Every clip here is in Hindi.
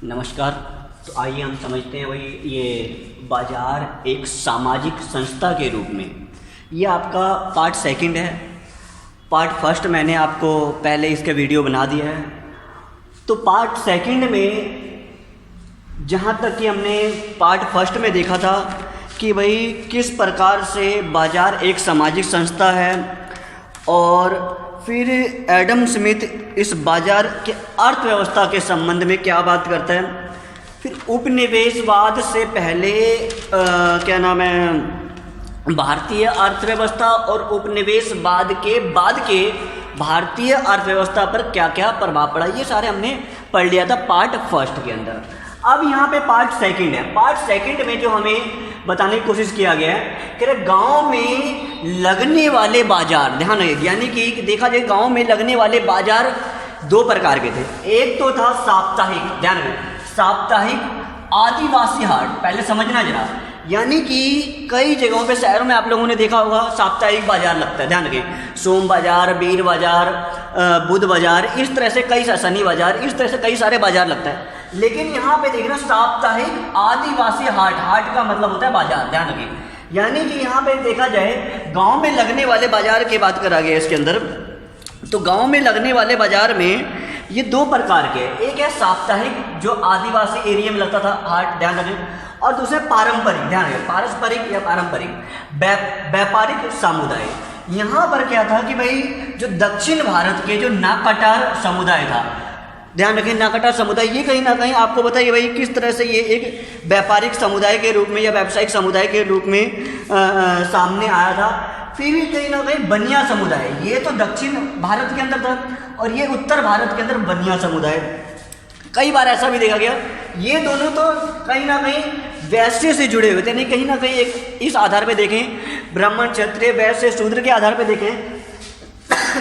नमस्कार। तो आइए हम समझते हैं वही ये बाजार एक सामाजिक संस्था के रूप में। ये आपका पार्ट सेकंड है। पार्ट फर्स्ट मैंने आपको पहले इसका वीडियो बना दिया है। तो पार्ट सेकंड में जहाँ तक कि हमने पार्ट फर्स्ट में देखा था कि भाई किस प्रकार से बाजार एक सामाजिक संस्था है, और फिर एडम स्मिथ इस बाजार के अर्थव्यवस्था के संबंध में क्या बात करता है। फिर उपनिवेशवाद से पहले क्या नाम है भारतीय अर्थव्यवस्था, और उपनिवेशवाद के बाद के भारतीय अर्थव्यवस्था पर क्या क्या प्रभाव पड़ा, ये सारे हमने पढ़ लिया था पार्ट फर्स्ट के अंदर। अब यहाँ पे पार्ट सेकंड है। पार्ट सेकंड में जो हमें बताने की कोशिश किया गया है कि गांव में लगने वाले बाजार, ध्यान रखिए, यानी कि देखा जाए गांव में लगने वाले बाजार दो प्रकार के थे। एक तो था साप्ताहिक, ध्यान रखिए, साप्ताहिक आदिवासी हाट। पहले समझना जरा, यानी कि कई जगहों पे शहरों में आप लोगों ने देखा होगा साप्ताहिक बाजार लगता है, ध्यान रखिए, सोम बाजार, वीर बाजार, बुध बाजार, इस तरह से कई, शनि बाजार, इस तरह से कई सारे बाजार लगता है। लेकिन यहाँ पे देखना साप्ताहिक आदिवासी हाट, हाट का मतलब होता है बाजार, ध्यान रखिए, यानी कि यहाँ पे देखा जाए गांव में लगने वाले बाजार की बात करा गया इसके अंदर। तो गांव में लगने वाले बाजार में ये दो प्रकार के, एक है साप्ताहिक जो आदिवासी एरिया में लगता था हाट, ध्यान रखें, और दूसरे पारंपरिक, ध्यान रखें, पारस्परिक या पारंपरिक व्यापारिक समुदाय। यहाँ पर क्या था कि भाई जो दक्षिण भारत के जो नाकाटार समुदाय था, ध्यान रखें, नाकाटार समुदाय, ये कहीं ना कहीं आपको बताइए भाई किस तरह से ये एक व्यापारिक समुदाय के रूप में या व्यावसायिक समुदाय के रूप में सामने आया था। फिर भी कहीं ना कहीं बनिया समुदाय, ये तो दक्षिण भारत के अंदर था और ये उत्तर भारत के अंदर बनिया समुदाय। कई बार ऐसा भी देखा गया ये दोनों तो कहीं ना कहीं वैश्य से जुड़े हुए थे, नहीं कहीं ना कहीं एक इस आधार पे देखें, ब्राह्मण, क्षत्रिय, वैश्य, शूद्र के आधार पे देखें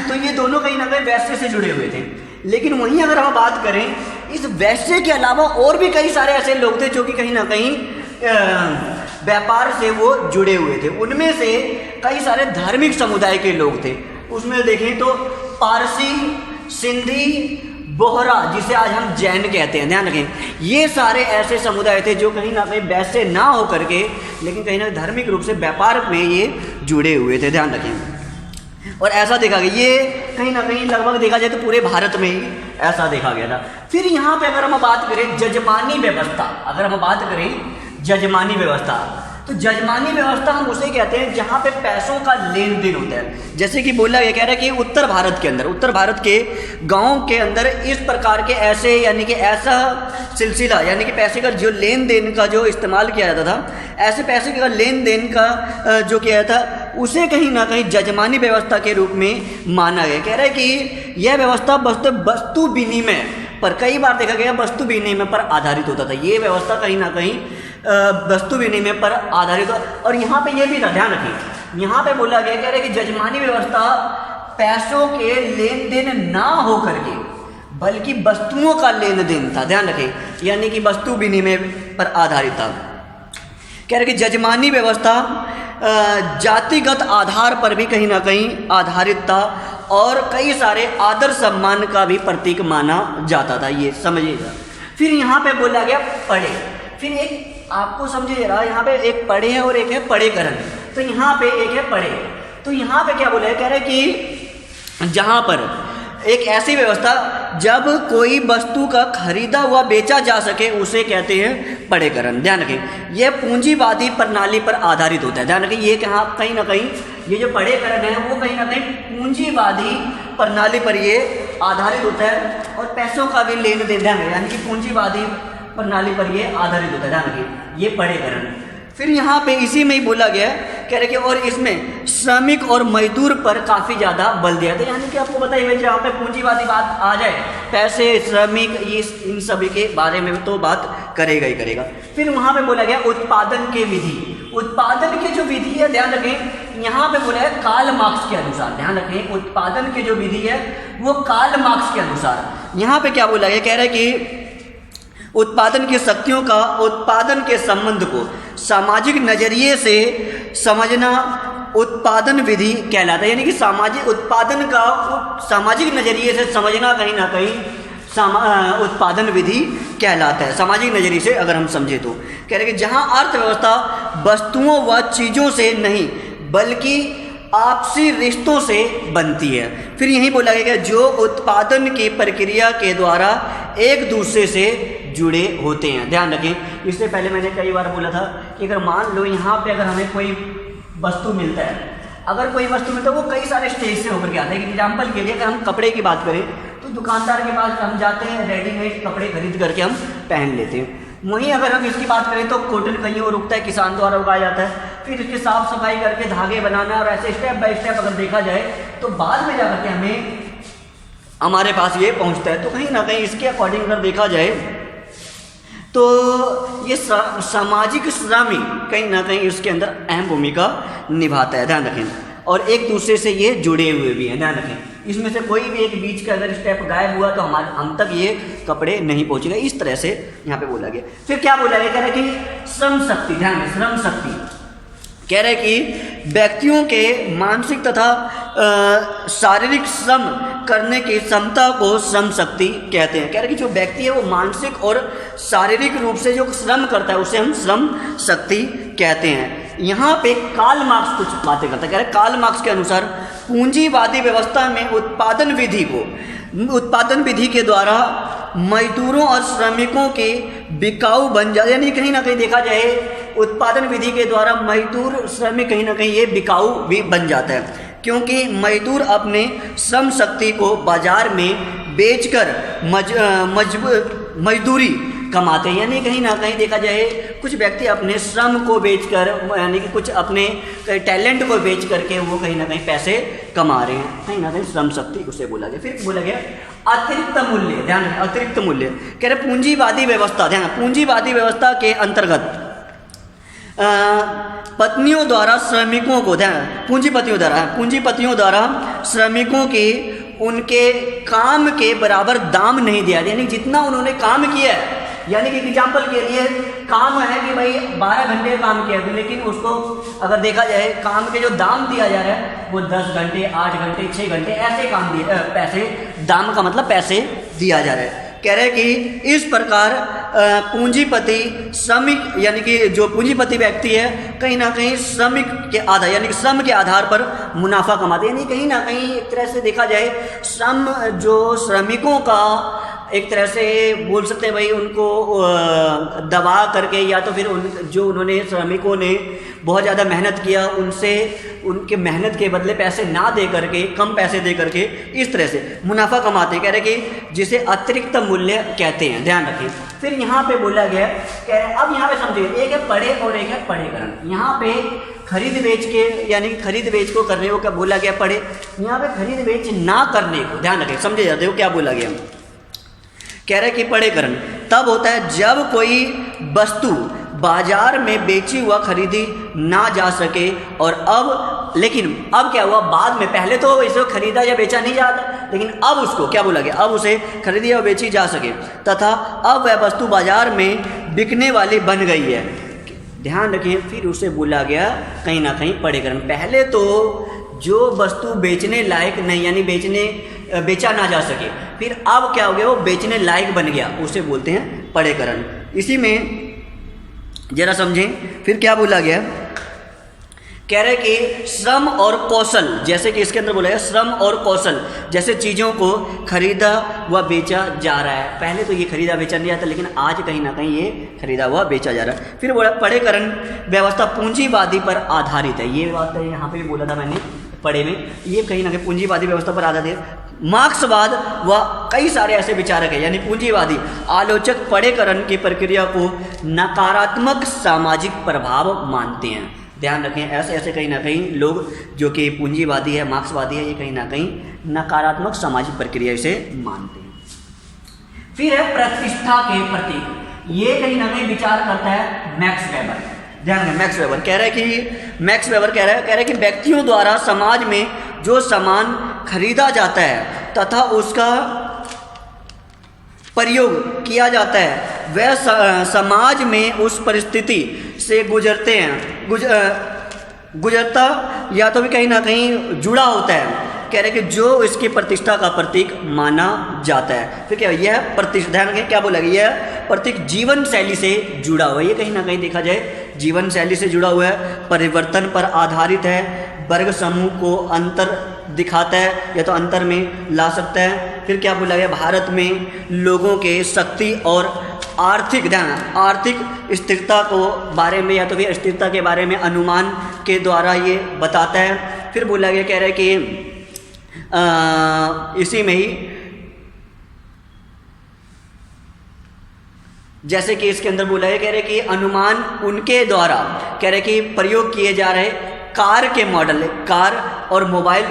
तो ये दोनों कहीं ना कहीं वैश्य से जुड़े हुए थे। लेकिन वहीं अगर हम बात करें, इस वैश्य के अलावा और भी कई सारे ऐसे लोग थे जो कि कहीं ना कहीं व्यापार से वो जुड़े हुए थे। उनमें से कई सारे धार्मिक समुदाय के लोग थे। उसमें देखें तो पारसी, सिंधी, बोहरा, जिसे आज हम जैन कहते हैं, ध्यान रखें, ये सारे ऐसे समुदाय थे जो कहीं ना कहीं वैसे ना हो करके लेकिन कहीं ना धार्मिक रूप से व्यापार में ये जुड़े हुए थे, ध्यान रखें। और ऐसा देखा गया, ये कहीं ना कहीं लगभग देखा जाए तो पूरे भारत में ही ऐसा देखा गया था। फिर यहाँ पे अगर हम बात करें जजमानी व्यवस्था, अगर हम बात करें जजमानी व्यवस्था, तो जजमानी व्यवस्था हम उसे कहते हैं जहाँ पे पैसों का लेन देन होता है। जैसे कि बोला गया, कह रहा है कि उत्तर भारत के अंदर, उत्तर भारत के गांव के अंदर इस प्रकार के ऐसे, यानी कि ऐसा सिलसिला, यानी कि पैसे का जो लेन देन का जो इस्तेमाल किया जाता था, ऐसे पैसे का लेन देन का जो किया था उसे कहीं ना कहीं जजमानी व्यवस्था के रूप में माना गया। कह रहा है कि यह व्यवस्था वस्तु विनिमय पर, कई बार देखा गया वस्तु विनिमय पर आधारित होता था। ये व्यवस्था कहीं ना कहीं वस्तु विनिमय पर आधारित हो। और यहाँ पे ये भी था, ध्यान रखिए, यहाँ पे बोला गया, कह रहे कि जजमानी व्यवस्था पैसों के लेन देन ना हो करके बल्कि वस्तुओं का लेन देन था, ध्यान रखें, यानी कि वस्तु विनिमय पर आधारित था। कह रहे कि जजमानी व्यवस्था जातिगत आधार पर भी कहीं ना कहीं आधारित था और कई सारे आदर सम्मान का भी प्रतीक माना जाता था, ये समझिएगा। फिर यहाँ पे बोला गया पढ़े, फिर एक आपको समझिए रहा, यहाँ पे एक पढ़े है और एक है पढ़ेकरण। तो यहाँ पे एक है पढ़े, तो यहाँ पे क्या बोला है, कह रहे कि जहाँ पर एक ऐसी व्यवस्था जब कोई वस्तु का खरीदा हुआ बेचा जा सके उसे कहते हैं पढ़ेकरण। ध्यान रखें, यह पूंजीवादी प्रणाली पर आधारित होता है, ध्यान रखें, ये कहीं ना कहीं ये जो पढ़ेकरण है वो कहीं ना कहीं पूंजीवादी प्रणाली पर ये आधारित होता है और पैसों का भी लेन देन, यानी कि पूंजीवादी प्रणाली पर ये आधारित होता है, ध्यान रखिए, ये पढ़ेकरण। फिर यहाँ पे इसी में ही बोला गया, कह रहे कि और इसमें श्रमिक और मजदूर पर काफ़ी ज़्यादा बल दिया था, यानी कि आपको बताइए जहाँ पे पूंजीवादी बात आ जाए, पैसे, श्रमिक, ये इन सभी के बारे में तो बात करेगा ही करेगा। फिर वहाँ पे बोला गया उत्पादन के विधि, उत्पादन की जो विधि है, ध्यान रखें, यहाँ पे बोला है कार्ल मार्क्स के अनुसार, ध्यान रखें, उत्पादन की जो विधि है वो कार्ल मार्क्स के अनुसार। यहाँ पे क्या बोला गया, कह रहे कि उत्पादन की शक्तियों का उत्पादन के संबंध को सामाजिक नजरिए से समझना उत्पादन विधि कहलाता है, यानी कि सामाजिक उत्पादन का सामाजिक नजरिए से समझना कहीं ना कहीं उत्पादन विधि कहलाता है। सामाजिक नज़रिए से अगर हम समझे तो कह रहे कि जहाँ अर्थव्यवस्था वस्तुओं व चीज़ों से नहीं बल्कि आपसी रिश्तों से बनती है। फिर यही बोला गया कि जो उत्पादन की प्रक्रिया के द्वारा एक दूसरे से जुड़े होते हैं। ध्यान रखें, इससे पहले मैंने कई बार बोला था कि अगर मान लो यहाँ पे अगर हमें कोई वस्तु मिलता है, अगर कोई वस्तु मिलता है वो कई सारे स्टेज से होकर के आता है। एग्जाम्पल के लिए अगर हम कपड़े की बात करें तो दुकानदार के पास हम जाते हैं, रेडीमेड कपड़े खरीद करके हम पहन लेते हैं। वहीं अगर हम इसकी बात करें तो कॉटन कहीं और उगता है, किसान द्वारा उगाया जाता है, फिर इसकी साफ सफाई करके धागे बनाना और ऐसे स्टेप बाय स्टेप अगर देखा जाए तो बाद में जाकर के हमें हमारे पास ये पहुंचता है। तो कहीं ना कहीं इसके अकॉर्डिंग अगर देखा जाए तो ये सामाजिक श्रम ही कहीं ना कहीं इसके अंदर अहम भूमिका निभाता है। ध्यान रखें, और एक दूसरे से ये जुड़े हुए भी हैं। ध्यान रखें, इसमें से कोई भी एक बीच का अगर स्टेप गायब हुआ तो हम तक ये कपड़े नहीं पहुंचेगा। इस तरह से यहाँ पे बोला गया। फिर क्या बोला गया, कह रहे कि श्रम शक्ति, ध्यान रखें, श्रम शक्ति कह रहे कि व्यक्तियों के मानसिक तथा शारीरिक श्रम करने की क्षमता को श्रम शक्ति कहते हैं। कह रहे कि जो व्यक्ति है वो मानसिक और शारीरिक रूप से जो श्रम करता है उसे हम श्रम शक्ति कहते हैं। यहाँ पे कार्ल मार्क्स कुछ बातें करता है। कह रहे कार्ल मार्क्स के अनुसार पूंजीवादी व्यवस्था में उत्पादन विधि के द्वारा मजदूरों और श्रमिकों के बिकाऊ बन जाते, यानी कहीं ना कहीं देखा जाए उत्पादन विधि के द्वारा मजदूर श्रमिक कहीं ना कहीं ये बिकाऊ भी बन जाता है, क्योंकि मजदूर अपने श्रम शक्ति को बाजार में बेचकर मजदूरी कमाते हैं। यानी कहीं ना कहीं देखा जाए कुछ व्यक्ति अपने श्रम को बेचकर, यानी कि कुछ अपने टैलेंट को बेच करके वो कहीं ना कहीं पैसे कमा रहे हैं। कहीं ना कहीं श्रम शक्ति उसे बोला गया। फिर बोला गया अतिरिक्त मूल्य, ध्यान रखें, अतिरिक्त मूल्य कह रहे पूंजीवादी व्यवस्था, ध्यान, पूंजीवादी व्यवस्था के अंतर्गत पत्नियों द्वारा श्रमिकों को, ध्यान, पूंजीपतियों द्वारा श्रमिकों की उनके काम के बराबर दाम नहीं दिया, यानी जितना उन्होंने काम किया है, यानी कि एग्जाम्पल के लिए काम है कि भाई 12 घंटे काम किया है, लेकिन उसको अगर देखा जाए काम के जो दाम दिया जा रहा है वो 10 घंटे, 8 घंटे, 6 घंटे ऐसे काम दिए, पैसे, दाम का मतलब पैसे दिया जा रहा है। कह रहे कि इस प्रकार पूंजीपति श्रमिक, यानी कि जो पूंजीपति व्यक्ति है कहीं ना कहीं श्रमिक के आधार, यानी कि श्रम के आधार पर मुनाफा कमाते हैं। यानी कहीं ना कहीं एक तरह से देखा जाए श्रम जो श्रमिकों का एक तरह से बोल सकते हैं भाई उनको दबा करके, या तो फिर जो उन्होंने श्रमिकों ने बहुत ज़्यादा मेहनत किया उनसे उनके मेहनत के बदले पैसे ना दे करके, कम पैसे दे करके इस तरह से मुनाफा कमाते हैं। कह रहे कि जिसे अतिरिक्त मूल्य कहते हैं। ध्यान रखें, फिर यहाँ पे बोला गया, कह रहे अब यहाँ पे समझिए, एक है पढ़े और एक है पढ़ेकरण। यहाँ पे खरीद बेच के, यानी कि खरीद बेच को करने को क्या बोला गया, पढ़े। यहाँ पे खरीद बेच ना करने को, ध्यान रखें, समझे जाते हो क्या बोला गया। कह रहे कि पढ़ेकरण तब होता है जब कोई वस्तु बाजार में बेची हुआ खरीदी ना जा सके, और लेकिन अब क्या हुआ, बाद में, पहले तो इसे खरीदा या बेचा नहीं जाता, लेकिन अब उसको क्या बोला गया, अब उसे खरीदी या बेची जा सके, तथा अब वह वस्तु बाजार में बिकने वाली बन गई है। ध्यान रखें, फिर उसे बोला गया कहीं ना कहीं पढ़ेकरण। पहले तो जो वस्तु बेचने लायक नहीं, यानी बेचा ना जा सके, फिर अब क्या हो गया, वो बेचने लायक बन गया, उसे बोलते हैं पढ़ेकरण। इसी में जरा समझें, फिर क्या बोला गया, कह रहे कि श्रम और कौशल, जैसे कि इसके अंदर बोला गया श्रम और कौशल जैसे चीज़ों को खरीदा व बेचा जा रहा है। पहले तो ये खरीदा बेचा नहीं जाता, लेकिन आज कहीं ना कहीं ये खरीदा हुआ बेचा जा रहा है। फिर बोला पढ़ेकरण व्यवस्था पूंजीवादी पर आधारित है। ये बात है यहाँ पे भी बोला था मैंने पढ़े में, ये कहीं ना कहीं पूंजीवादी व्यवस्था पर आधारित है। मार्क्सवाद व कई सारे ऐसे विचारक हैं, यानी पूंजीवादी आलोचक पढ़ेकरण की प्रक्रिया को नकारात्मक सामाजिक प्रभाव मानते हैं। ध्यान रखें, ऐसे कहीं ना कहीं लोग जो कि पूंजीवादी है, मार्क्सवादी है, ये कहीं ना कहीं नकारात्मक सामाजिक प्रक्रिया इसे मानते हैं। फिर है प्रतिष्ठा के प्रतीक, ये कहीं ना कहीं विचार करता है मैक्स वेबर। ध्यान रखें, मैक्स वेबर कह रहा है कि व्यक्तियों द्वारा समाज में जो सामान खरीदा जाता है तथा उसका प्रयोग किया जाता है वह समाज में उस परिस्थिति से गुजरता या तो भी कहीं ना कहीं जुड़ा होता है, कह रहे कि जो इसकी प्रतिष्ठा का प्रतीक माना जाता है। फिर क्या यह प्रतिष्ठा, ध्यान रखें क्या बोला गया, यह प्रतीक जीवन शैली से जुड़ा हुआ है। ये कहीं ना कहीं देखा जाए जीवन शैली से जुड़ा हुआ है, परिवर्तन पर आधारित है, वर्ग समूह को अंतर दिखाता है या तो अंतर में ला सकता है। फिर क्या बोला गया, भारत में लोगों के शक्ति और आर्थिक, ध्यान, आर्थिक स्थिरता को बारे में या तो फिर स्थिरता के बारे में अनुमान के द्वारा ये बताता है। फिर बोला गया, कह रहा है कि इसी में ही जैसे कि इसके अंदर बोला है, कह रहे कि अनुमान उनके द्वारा, कह रहे कि प्रयोग किए जा रहे कार के मॉडल, कार और मोबाइल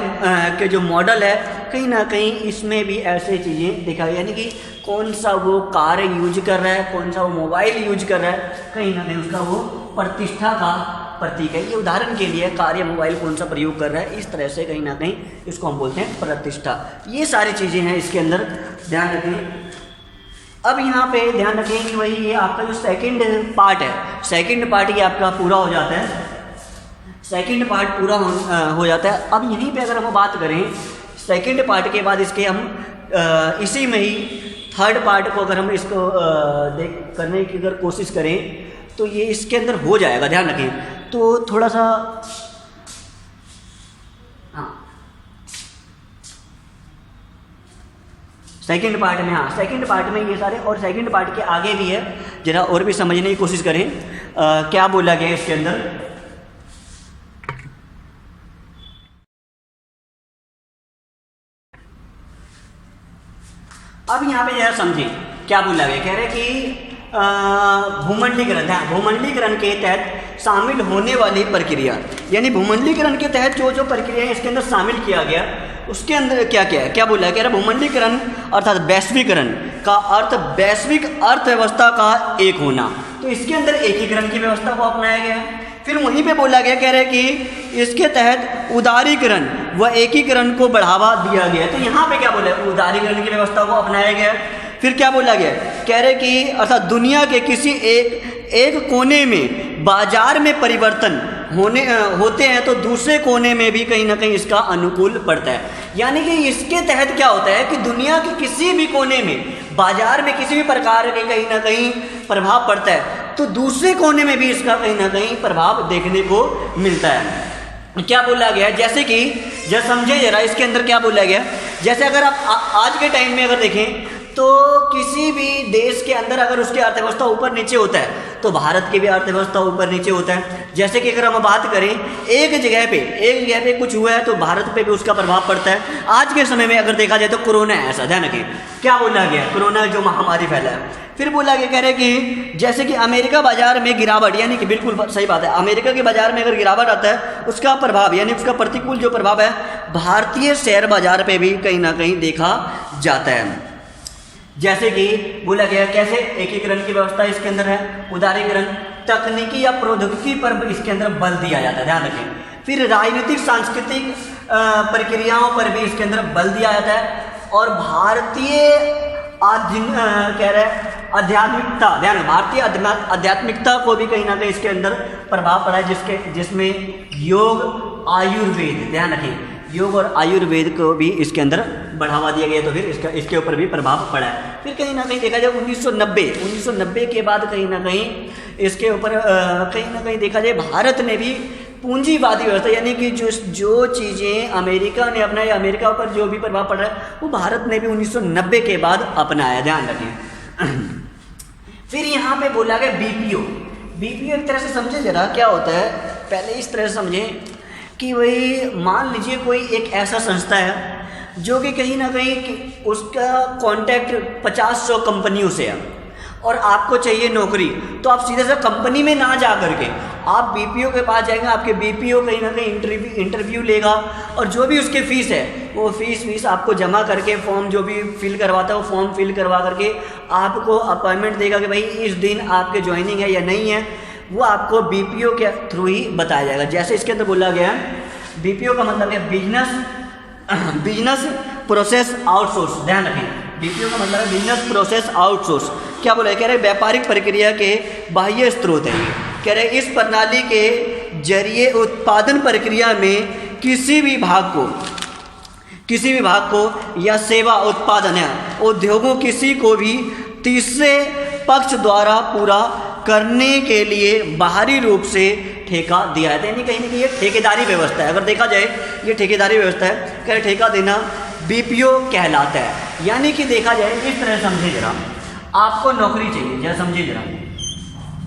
के जो मॉडल है, कहीं ना कहीं इसमें भी ऐसे चीज़ें दिखाई, यानी कि कौन सा वो कार यूज कर रहा है, कौन सा वो मोबाइल यूज कर रहा है, कहीं ना कहीं उसका वो प्रतिष्ठा का प्रतीक है। ये उदाहरण के लिए कार या मोबाइल कौन सा प्रयोग कर रहा है, इस तरह से कहीं ना कहीं इसको हम बोलते हैं प्रतिष्ठा। ये सारी चीज़ें हैं इसके अंदर, ध्यान रखें। अब यहाँ पे ध्यान रखें कि वही ये आपका जो सेकंड पार्ट है, सेकंड पार्ट ये आपका पूरा हो जाता है, सेकंड पार्ट पूरा हो जाता है। अब यहीं पे अगर हम बात करें सेकंड पार्ट के बाद इसके हम इसी में ही थर्ड पार्ट को अगर हम इसको करने की अगर कोशिश करें तो ये इसके अंदर हो जाएगा, ध्यान रखें। तो थोड़ा सा सेकंड पार्ट में, हाँ सेकंड पार्ट में ये सारे, और सेकंड पार्ट के आगे भी है, जरा और भी समझने की कोशिश करें क्या बोला गया इसके अंदर। अब यहाँ पे जरा समझें क्या बोला गया, कह रहे कि भूमंडलीकरण, भूमंडलीकरण के तहत शामिल होने वाली प्रक्रिया, यानी भूमंडलीकरण के तहत जो जो प्रक्रियाएं इसके अंदर शामिल किया गया उसके अंदर क्या क्या है, क्या बोला है, कह रहा भूमंडलीकरण अर्थात वैश्वीकरण का अर्थ वैश्विक अर्थव्यवस्था का एक होना, तो इसके अंदर एकीकरण की व्यवस्था को अपनाया गया। फिर वहीं पे बोला गया, कह रहे कि इसके तहत उदारीकरण व एकीकरण को बढ़ावा दिया गया, तो यहाँ पे क्या बोला है, उदारीकरण की व्यवस्था को अपनाया गया। फिर क्या बोला गया, कह रहे कि अर्थात दुनिया के किसी एक कोने में बाजार में परिवर्तन होते हैं तो दूसरे कोने में भी कहीं ना कहीं इसका अनुकूल पड़ता है। यानी कि इसके तहत क्या होता है कि दुनिया के किसी भी कोने में बाजार में किसी भी प्रकार के कहीं ना कहीं प्रभाव पड़ता है तो दूसरे कोने में भी इसका कहीं ना कहीं प्रभाव देखने को मिलता है। क्या बोला गया, जैसे कि जब समझे जरा इसके अंदर क्या बोला गया, जैसे अगर आप आज के टाइम में अगर देखें तो किसी भी देश के अंदर अगर उसकी अर्थव्यवस्था ऊपर नीचे होता है तो भारत की भी अर्थव्यवस्था ऊपर नीचे होता है। जैसे कि अगर हम बात करें एक जगह पे कुछ हुआ है तो भारत पे भी उसका प्रभाव पड़ता है। आज के समय में अगर देखा जाए तो कोरोना है, ऐसा ध्यान रखिए क्या बोला गया, कोरोना जो महामारी फैला है। फिर बोला गया, कह रहे कि जैसे कि अमेरिका बाजार में गिरावट, यानी कि बिल्कुल सही बात है, अमेरिका के बाजार में अगर गिरावट आता है उसका प्रभाव यानी उसका प्रतिकूल जो प्रभाव है भारतीय शेयर बाजार पे भी कहीं ना कहीं देखा जाता है। जैसे कि बोला गया कैसे एकीकरण की व्यवस्था इसके अंदर है, उदारीकरण तकनीकी या प्रौद्योगिकी पर इसके अंदर बल दिया जाता है, ध्यान रखें। फिर राजनीतिक सांस्कृतिक प्रक्रियाओं पर भी इसके अंदर बल दिया जाता है और भारतीय कह रहे आध्यात्मिकता, ध्यान, भारतीय आध्यात्मिकता को भी कहीं ना कहीं इसके अंदर प्रभाव पड़ा है, जिसमें योग आयुर्वेद, ध्यान रखें, योग और आयुर्वेद को भी इसके अंदर बढ़ावा दिया गया तो फिर इसके ऊपर भी प्रभाव पड़ा है। फिर कहीं ना कहीं देखा जाए 1990 के बाद कहीं ना कहीं इसके ऊपर कहीं ना कहीं देखा जाए भारत ने भी पूंजीवादी व्यवस्था यानी कि जो चीज़ें अमेरिका ने अपनाया, अमेरिका पर जो भी प्रभाव पड़ रहा है वो भारत ने भी 1990 के बाद अपनाया, ध्यान रखें। फिर यहाँ पे बोला गया बीपीओ एक तरह से समझे जरा क्या होता है, पहले इस तरह से समझें कि वही मान लीजिए कोई एक ऐसा संस्था है जो कि कहीं ना कहीं उसका कांटेक्ट 50-100 कंपनियों से है और आपको चाहिए नौकरी, तो आप सीधे से कंपनी में ना जा करके आप बीपीओ के पास जाएंगे, आपके बीपीओ कहीं ना कहीं इंटरव्यू लेगा और जो भी उसकी फ़ीस है वो फीस आपको जमा करके फॉर्म जो भी फिल करवाता है वो फॉर्म फिल करवा करके आपको अपॉइंटमेंट देगा कि भाई इस दिन आपके ज्वाइनिंग है या नहीं है, वो आपको बीपीओ के थ्रू ही बताया जाएगा। जैसे इसके अंदर बोला गया बीपीओ का मतलब है बिजनेस प्रोसेस आउटसोर्स, ध्यान रखें, बीपीओ का मतलब है बिजनेस प्रोसेस आउटसोर्स। क्या बोला, कह रहे व्यापारिक प्रक्रिया के बाह्य स्रोत है। कह रहे इस प्रणाली के जरिए उत्पादन प्रक्रिया में किसी भी भाग को किसी विभाग को या सेवा उत्पादन या उद्योगों किसी को भी तीसरे पक्ष द्वारा पूरा करने के लिए बाहरी रूप से ठेका दिया है। यानी कहीं ना कहीं ये ठेकेदारी व्यवस्था है। अगर देखा जाए ये ठेकेदारी व्यवस्था है, क्या ठेका देना बीपीओ कहलाता है। यानी कि देखा जाए इस तरह समझे जरा, आपको नौकरी चाहिए, जरा समझिए जरा,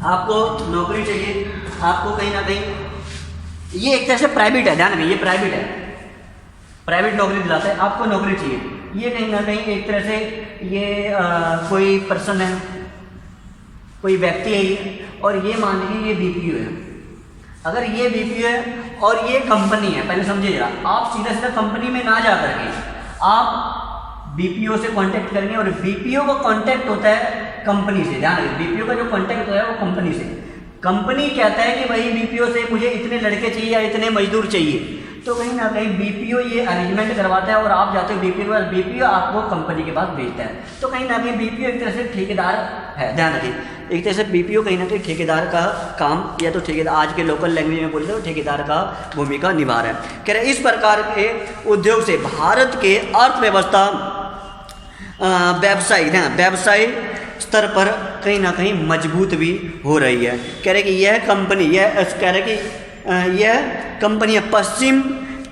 आपको नौकरी चाहिए, आपको कहीं ना कहीं ये एक तरह से प्राइवेट है, ध्यान रखिए ये प्राइवेट है, प्राइवेट नौकरी दिलाता है, आपको नौकरी चाहिए। ये कहीं ना कहीं एक तरह से ये कोई पर्सन है, कोई व्यक्ति है ये, और ये मान लीजिए ये बीपीओ है। अगर ये बीपीओ है और ये कंपनी है, पहले समझिए जरा, आप सीधा सीधा कंपनी में ना जा करके आप बीपीओ से कांटेक्ट करेंगे, और बीपीओ का कांटेक्ट होता है कंपनी से। ध्यान रखिए बीपीओ का जो कांटेक्ट होता है वो कंपनी से। कंपनी कहता है कि भाई बीपीओ से मुझे इतने लड़के चाहिए या इतने मजदूर चाहिए, तो कहीं ना कहीं बीपीओ ये अरेंजमेंट करवाता है और आप जाते हो बीपीओ के पास, बीपीओ आपको कंपनी के पास भेजता है। तो कहीं ना कहीं बीपीओ एक तरह से ठेकेदार है, ध्यान रखिए, एक तरह से बीपीओ कहीं ना कहीं ठेकेदार का काम, या तो ठेकेदार आज के लोकल लैंग्वेज में बोलते हो ठेकेदार का भूमिका निभा रहा है। कह रहे इस प्रकार के उद्योग से भारत के अर्थव्यवस्था व्यवसायी स्तर पर कहीं ना कहीं मजबूत भी हो रही है। कह रहे कि यह कंपनी, यह कंपनियां पश्चिम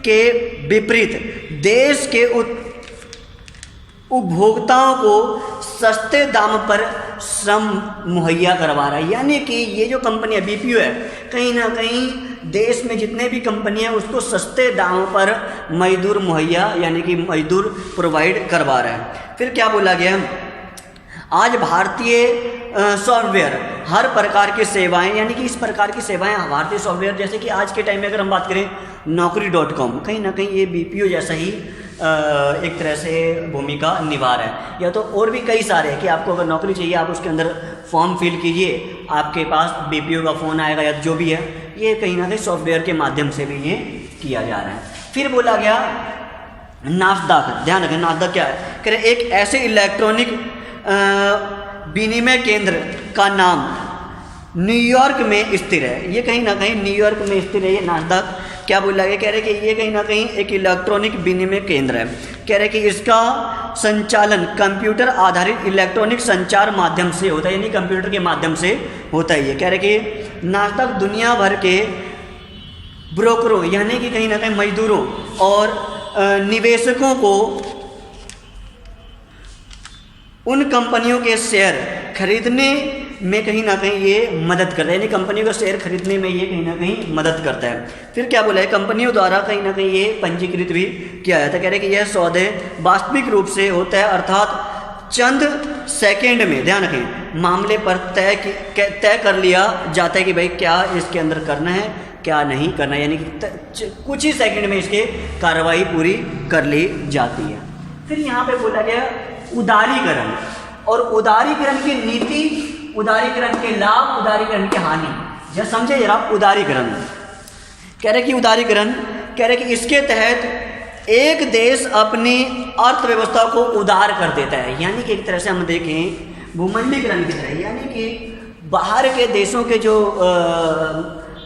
के विपरीत देश के उपभोक्ताओं को सस्ते दाम पर श्रम मुहैया करवा रहा है। यानी कि ये जो कंपनियां बीपीओ है, कहीं ना कहीं देश में जितने भी कंपनियां उसको सस्ते दामों पर मजदूर मुहैया, यानी कि मजदूर प्रोवाइड करवा रहा है। फिर क्या बोला गया, आज भारतीय सॉफ्टवेयर हर प्रकार की सेवाएं, यानी कि इस प्रकार की सेवाएं भारतीय सॉफ्टवेयर, जैसे कि आज के टाइम में अगर हम बात करें naukri.com, कहीं ना कहीं ये बीपीओ जैसा ही एक तरह से भूमिका निभा रहा है। या तो और भी कई सारे हैं कि आपको अगर नौकरी चाहिए आप उसके अंदर फॉर्म फिल कीजिए, आपके पास बीपीओ का फ़ोन आएगा या जो भी है, ये कहीं ना कहीं सॉफ्टवेयर के माध्यम से भी ये किया जा रहा है। फिर बोला गया नासदाक, ध्यान रखें नासदाक क्या है, कह रहे एक ऐसे इलेक्ट्रॉनिक विनिमय केंद्र का नाम न्यूयॉर्क में स्थिर है। ये कहीं ना कहीं न्यूयॉर्क में स्थिर है ये नासदाक। क्या बोला गया, कह रहे कि ये कहीं ना कहीं एक इलेक्ट्रॉनिक विनिमय केंद्र है। कह रहे कि इसका संचालन कंप्यूटर आधारित इलेक्ट्रॉनिक संचार माध्यम से होता है, यानी कंप्यूटर के माध्यम से होता है। ये कह रहे कि नासदाक दुनिया भर के ब्रोकरों, यानी कि कहीं ना कहीं मजदूरों और निवेशकों को उन कंपनियों के शेयर खरीदने में कहीं ना कहीं ये मदद करता है, यानी कंपनियों का शेयर खरीदने में ये कहीं ना कहीं मदद करता है। फिर क्या बोला है, कंपनियों द्वारा कहीं ना कहीं ये पंजीकृत भी किया जाता है। कह रहे कि यह सौदे वास्तविक रूप से होता है, अर्थात चंद सेकंड में, ध्यान रखें, मामले पर तय कर लिया जाता है कि भाई क्या इसके अंदर करना है क्या नहीं करना, यानी कि कुछ ही सेकंड में इसके कार्रवाई पूरी कर ली जाती है। फिर यहाँ पे बोला गया उदारीकरण, और उदारीकरण की नीति, उदारीकरण के लाभ, उदारीकरण की हानि, जरा समझे जरा उदारीकरण। कह रहे कि उदारीकरण, कह रहे कि इसके तहत एक देश अपनी अर्थव्यवस्था को उदार कर देता है, यानी कि एक तरह से हम देखें भूमंडलीकरण की तरह, यानी कि बाहर के देशों के जो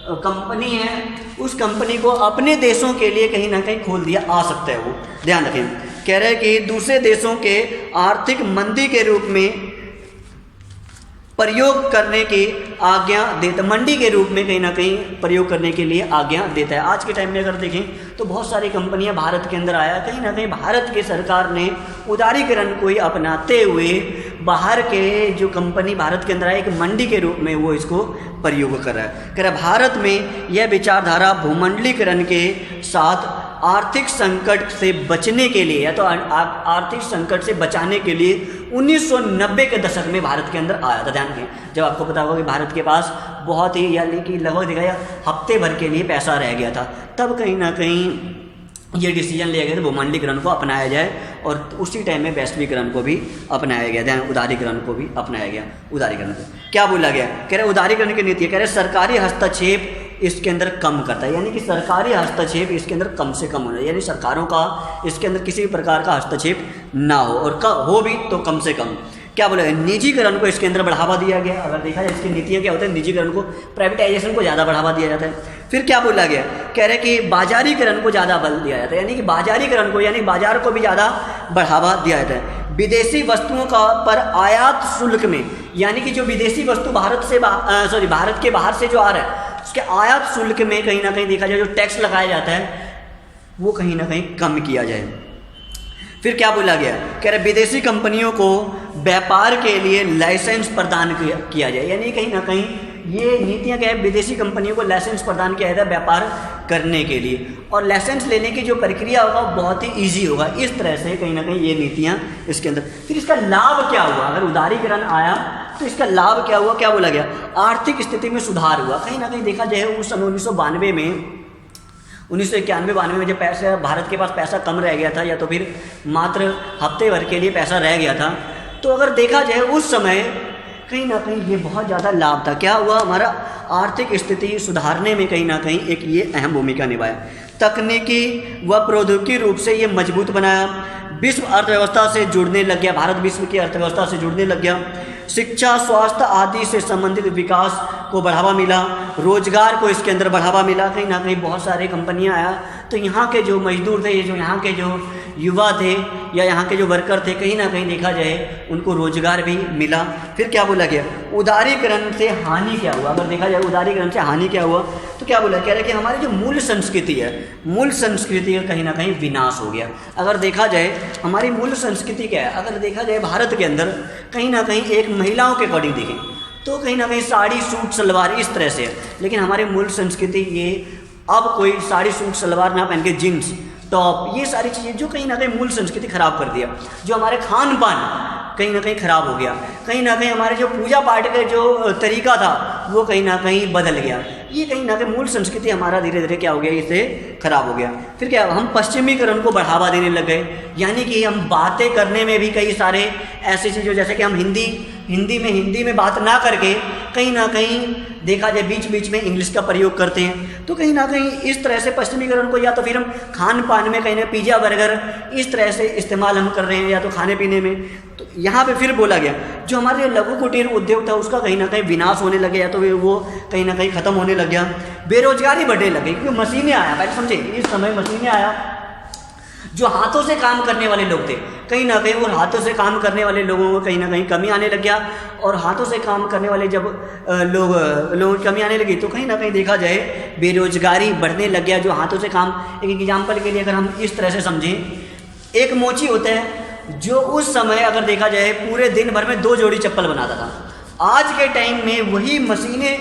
कंपनी है उस कंपनी को अपने देशों के लिए कहीं ना कहीं खोल दिया आ सकता है वो, ध्यान रखें। कह रहे हैं कि दूसरे देशों के आर्थिक मंदी के रूप में प्रयोग करने की आज्ञा देता, मंडी के रूप में कहीं ना कहीं प्रयोग करने के लिए आज्ञा देता है। आज के टाइम में अगर देखें तो बहुत सारी कंपनियां भारत के अंदर आया, कहीं ना कहीं भारत की सरकार ने उदारीकरण को ही अपनाते हुए बाहर के जो कंपनी भारत के अंदर आए एक मंडी के रूप में वो इसको प्रयोग कर रहा है। कह रहा भारत में यह विचारधारा भूमंडलीकरण के साथ आर्थिक संकट से बचने के लिए, या तो आर्थिक संकट से बचाने के लिए 1990 के दशक में भारत के अंदर आया था। ध्यान दें, जब आपको पता होगा कि भारत के पास बहुत ही, यानी कि लगभग देखा जाए हफ्ते भर के लिए पैसा रह गया था, तब कहीं ना कहीं ये डिसीजन लिया गया था भूमंडलीकरण को अपनाया जाए, और उसी टाइम में वैश्वीकरण को भी अपनाया गया, ध्यान उदारीकरण को भी अपनाया गया। उदारीकरण को क्या बोला गया, कह रहे उदारीकरण की नीति, कह रहे सरकारी हस्तक्षेप इसके अंदर कम करता है, यानी कि सरकारी हस्तक्षेप इसके अंदर कम से कम होना, यानी सरकारों का इसके अंदर किसी भी प्रकार का हस्तक्षेप ना हो, और हो भी तो कम से कम। क्या बोला, निजीकरण को इसके अंदर बढ़ावा दिया गया। अगर देखा जाए इसकी नीतियाँ क्या होती है, निजीकरण को, प्राइवेटाइजेशन को ज़्यादा बढ़ावा दिया जाता है। फिर क्या बोला गया, कह रहे कि बाजारीकरण को ज़्यादा बल दिया जाता है, यानी कि बाजारीकरण को, यानी बाजार को भी ज़्यादा बढ़ावा दिया जाता है। विदेशी वस्तुओं का पर आयात शुल्क में, यानी कि जो विदेशी वस्तु भारत से भारत के बाहर से जो आ रहा है उसके आयात शुल्क में कहीं ना कहीं देखा जाए जो टैक्स लगाया जाता है वो कहीं ना कहीं कम किया जाए। फिर क्या बोला गया, कह रहे विदेशी कंपनियों को व्यापार के लिए लाइसेंस प्रदान किया जाए, यानी कहीं ना कहीं ये नीतियाँ क्या है, विदेशी कंपनियों को लाइसेंस प्रदान किया जाता है व्यापार करने के लिए, और लाइसेंस लेने की जो प्रक्रिया होगा बहुत ही ईजी होगा। इस तरह से कहीं ना कहीं ये नीतियाँ इसके अंदर। फिर इसका लाभ क्या हुआ, अगर उदारीकरण आया तो इसका लाभ क्या हुआ, क्या बोला गया, आर्थिक स्थिति में सुधार हुआ। कहीं ना कहीं देखा जाए उस सन 1992 में 1991-92 में जब पैसा भारत के पास पैसा कम रह गया था, या तो फिर मात्र हफ्ते भर के लिए पैसा रह गया था, तो अगर देखा जाए उस समय कहीं ना कहीं ये बहुत ज़्यादा लाभ था। क्या हुआ, हमारा आर्थिक स्थिति सुधारने में कहीं ना कहीं एक ये अहम भूमिका निभाया। तकनीकी व प्रौद्योगिकी रूप से ये मजबूत बनाया, विश्व अर्थव्यवस्था से जुड़ने लग गया, भारत विश्व की अर्थव्यवस्था से जुड़ने लग गया। शिक्षा, स्वास्थ्य आदि से संबंधित विकास को बढ़ावा मिला, रोजगार को इसके अंदर बढ़ावा मिला। कहीं ना कहीं बहुत सारी कंपनियां आया तो यहाँ के जो मजदूर थे, ये जो यहाँ के जो युवा थे या यहाँ के जो वर्कर थे, कहीं ना कहीं देखा जाए उनको रोजगार भी मिला। फिर क्या बोला गया, उदारीकरण से हानि क्या हुआ, अगर देखा जाए उदारीकरण से हानि क्या हुआ तो क्या बोला, कह रहे कि हमारी जो मूल संस्कृति है, मूल संस्कृति का कहीं ना कहीं विनाश हो गया। अगर देखा जाए हमारी मूल संस्कृति क्या है, अगर देखा जाए भारत के अंदर कहीं ना कहीं एक महिलाओं के अकॉर्डिंग देखें तो कहीं ना कहीं साड़ी सूट सलवार इस तरह से है, लेकिन हमारी मूल संस्कृति ये अब कोई साड़ी सूट सलवार ना पहन के जीन्स टॉप, ये सारी चीज़ें जो कहीं ना कहीं मूल संस्कृति खराब कर दिया। जो हमारे खान पान कहीं ना कहीं खराब हो गया, कहीं ना कहीं हमारे जो पूजा पाठ का जो तरीका था वो कहीं ना कहीं बदल गया। ये कहीं ना कहीं मूल संस्कृति हमारा धीरे धीरे क्या हो गया, इससे खराब हो गया। फिर क्या, हम पश्चिमीकरण को बढ़ावा देने लग गए, यानी कि हम बातें करने में भी कई सारे ऐसी चीज़ों, जैसे कि हम हिंदी में बात ना करके कहीं ना कहीं देखा जाए बीच बीच में इंग्लिश का प्रयोग करते हैं। तो कहीं ना कहीं इस तरह से पश्चिमीकरण को, या तो फिर हम खान पान में कहीं ना पिज़्ज़ा बर्गर इस तरह से इस्तेमाल हम कर रहे हैं, या तो खाने पीने में। तो यहाँ पे फिर बोला गया जो हमारे लघु कुटीर उद्योग था उसका कहीं ना कहीं विनाश होने लगे, या तो वो कहीं ना कहीं ख़त्म होने लग गया। बेरोजगारी बढ़ने लगी क्योंकि मशीनें आया, पहले समझे इस समय मशीनें आया, जो हाथों से काम करने वाले लोग थे कहीं ना कहीं वो हाथों से काम करने वाले लोगों को कहीं ना कहीं कमी आने लग गया। और हाथों से काम करने वाले जब लोगों की कमी आने लगी तो कहीं ना कहीं देखा जाए बेरोजगारी बढ़ने लग गया। जो हाथों से काम, एक एग्जाम्पल के लिए अगर हम इस तरह से समझें, एक मोची होता है जो उस समय अगर देखा जाए पूरे दिन भर में 2 जोड़ी चप्पल बनाता था। आज के टाइम में वही मशीनें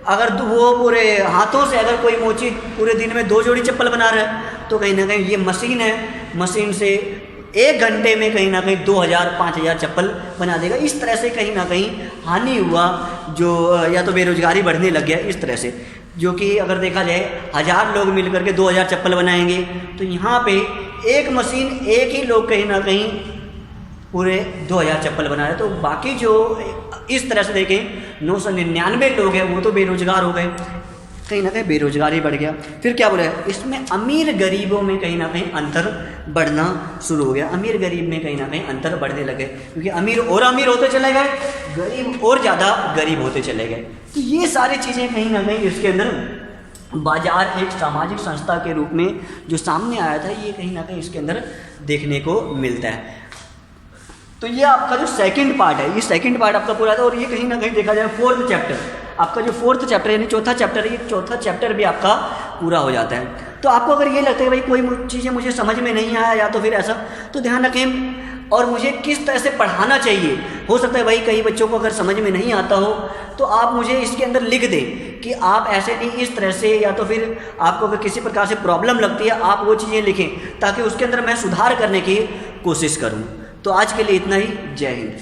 अगर वो पूरे हाथों से अगर कोई मोची पूरे दिन में 2 जोड़ी चप्पल बना रहा है तो कहीं ना कहीं ये मशीन है, मशीन से 1 घंटे में कहीं ना कहीं 2000-5000 चप्पल बना देगा। इस तरह से कहीं ना कहीं हानि हुआ, जो या तो बेरोजगारी बढ़ने लग गया इस तरह से, जो कि अगर देखा जाए 1000 लोग मिल करके 2000 चप्पल बनाएंगे तो यहाँ पे एक मशीन, एक ही लोग कहीं ना कहीं पूरे 2000 चप्पल बना रहे। तो बाकी जो इस तरह से देखें 999 लोग हैं वो तो बेरोजगार हो गए, कहीं ना कहीं बेरोजगारी बढ़ गया। फिर क्या बोला, इसमें अमीर गरीबों में कहीं ना कहीं अंतर बढ़ना शुरू हो गया। अमीर गरीब में कहीं ना कहीं अंतर बढ़ने लगे क्योंकि अमीर और अमीर होते चले गए, गरीब और ज़्यादा गरीब होते चले गए। तो ये सारी चीज़ें कहीं ना कहीं इसके अंदर बाजार एक सामाजिक संस्था के रूप में जो सामने आया था, ये कहीं ना कहीं इसके अंदर देखने को मिलता है। तो ये आपका जो सेकंड पार्ट है, ये सेकंड पार्ट आपका पूरा था। और ये कहीं ना कहीं देखा जाए 4th चैप्टर, आपका जो 4th चैप्टर यानी चौथा चैप्टर है, ये चौथा चैप्टर भी आपका पूरा हो जाता है। तो आपको अगर ये लगता है भाई कोई चीज़ें मुझे समझ में नहीं आया या तो फिर ऐसा, तो ध्यान रखें और मुझे किस तरह से पढ़ाना चाहिए। हो सकता है भाई कई बच्चों को अगर समझ में नहीं आता हो तो आप मुझे इसके अंदर लिख दें कि आप ऐसे नहीं इस तरह से, या तो फिर आपको अगर किसी प्रकार से प्रॉब्लम लगती है आप वो चीज़ें लिखें ताकि उसके अंदर मैं सुधार करने की कोशिश करूँ। तो आज के लिए इतना ही। जय हिंद।